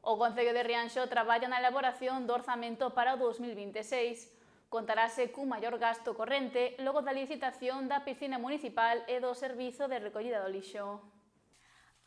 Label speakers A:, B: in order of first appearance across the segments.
A: O Concello de Rianxo traballa na elaboración do orzamento para o 2026. Contarase cun maior gasto corrente logo da licitación da piscina municipal e do servizo de recollida do lixo.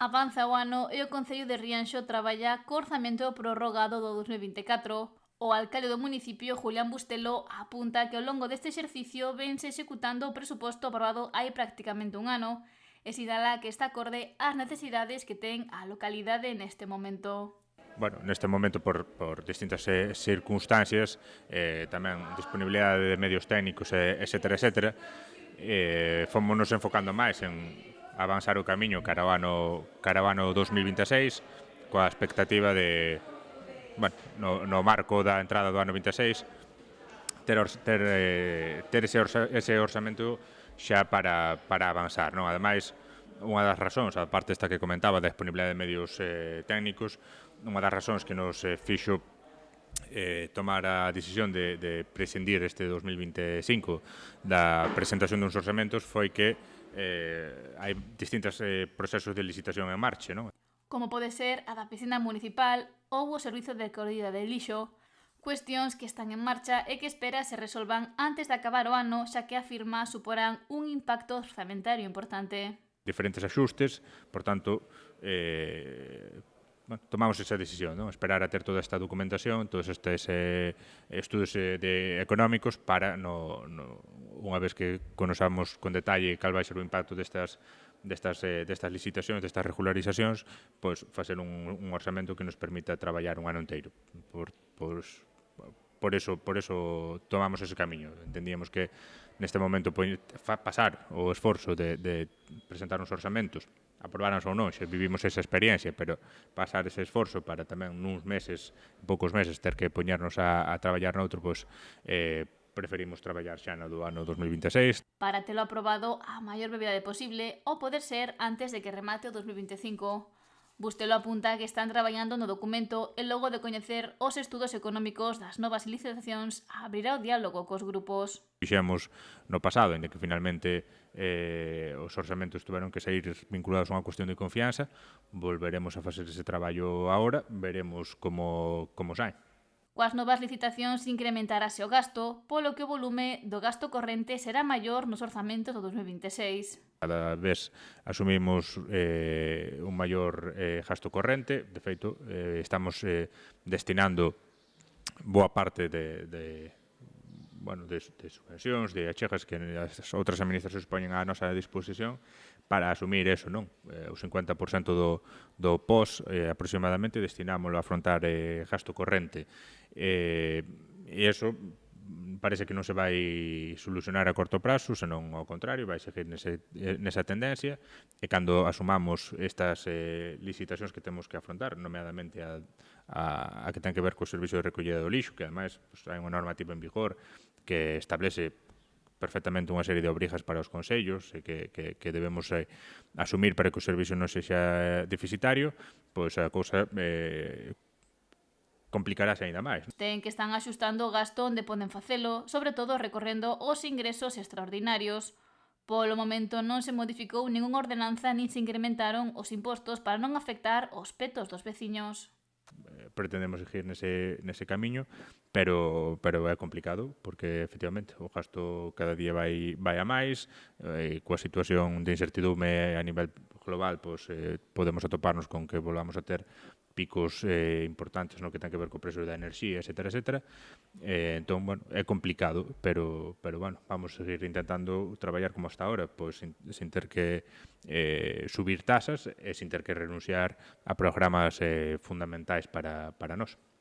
A: Avanza o ano e o Concello de Rianxo traballa co orzamento prorrogado do 2024. O alcalde do municipio, Julián Bustelo, apunta que ao longo deste exercicio vense executando o presuposto aprobado hai prácticamente un ano e sinala que está acorde ás necesidades que ten a localidade neste momento.
B: Bueno, neste momento por distintas circunstancias, tamén disponibilidade de medios técnicos, etcétera, fomos enfocando máis en avanzar o camiño cara ao ano 2026, coa expectativa de, bueno, no marco da entrada do ano 26, ter ese orçamento xa para avanzar, non? Ademais, unha das razóns, a parte esta que comentaba, da disponibilidade de medios técnicos, unha das razóns que nos fixo tomar a decisión de prescindir este 2025 da presentación duns orzamentos foi que hai distintos procesos de licitación en marcha, non?
A: Como pode ser a da piscina municipal ou o servizo de recollida de lixo, cuestións que están en marcha e que espera se resolvan antes de acabar o ano, xa que afirma suporán un impacto orzamentario importante.
B: Diferentes axustes, por tanto, tomamos esa decisión, non? Esperar a ter toda esta documentación, todos estes estudos económicos para, unha vez que conozamos con detalle cal vai ser o impacto destas licitacións, destas regularizacións, pois facer un orzamento que nos permita traballar un ano inteiro. Por eso tomamos ese camiño. Entendíamos que neste momento pasar o esforzo de presentar uns orzamentos, aprobaranse ou non, xa vivimos esa experiencia, pero pasar ese esforzo para tamén nuns meses, poucos meses, ter que poñernos a traballar noutro, pois preferimos traballar xa no do ano 2026.
A: Para telo aprobado a maior brevidade posible ou poder ser antes de que remate o 2025. Bustelo apunta que están traballando no documento e logo de coñecer os estudos económicos das novas licitacións abrirá o diálogo cos grupos.
B: Fixemos no pasado, en que finalmente os orzamentos tiveron que sair vinculados a unha cuestión de confianza, volveremos a facer ese traballo agora, veremos como sai.
A: Coas novas licitacións incrementarase o gasto, polo que o volume do gasto corrente será maior nos orzamentos do 2026.
B: Cada vez asumimos un maior gasto corrente. De feito, estamos destinando boa parte de subvencións, de achegas que as outras administracións poñen á nosa disposición para asumir eso, non? O 50% do POS aproximadamente destinámoslo a afrontar gasto corrente. E iso parece que non se vai solucionar a corto prazo, senón ao contrario, vai seguir nesa tendencia, e cando asumamos estas licitacións que temos que afrontar, nomeadamente a que ten que ver co servicio de recollida do lixo, que ademais hai unha normativa en vigor que establece perfectamente unha serie de obrigas para os concellos e que debemos asumir para que o servicio non sexa deficitario, pois a cousa complicarase aínda máis.
A: Ten que están axustando o gasto onde poden facelo, sobre todo recorrendo os ingresos extraordinarios. Polo momento non se modificou ninguna ordenanza nin se incrementaron os impostos para non afectar os petos dos veciños.
B: Pretendemos seguir nese camiño, pero é complicado, porque efectivamente o gasto cada día vai a máis, coa situación de incertidume a nivel global, pois podemos atoparnos con que volvamos a ter picos importantes no que ten que ver co prezo da enerxía, etcétera. Entón, bueno, é complicado, pero bueno, vamos a seguir intentando traballar como hasta ahora, pois sin ter que subir tasas e sin ter que renunciar a programas fundamentais para nós.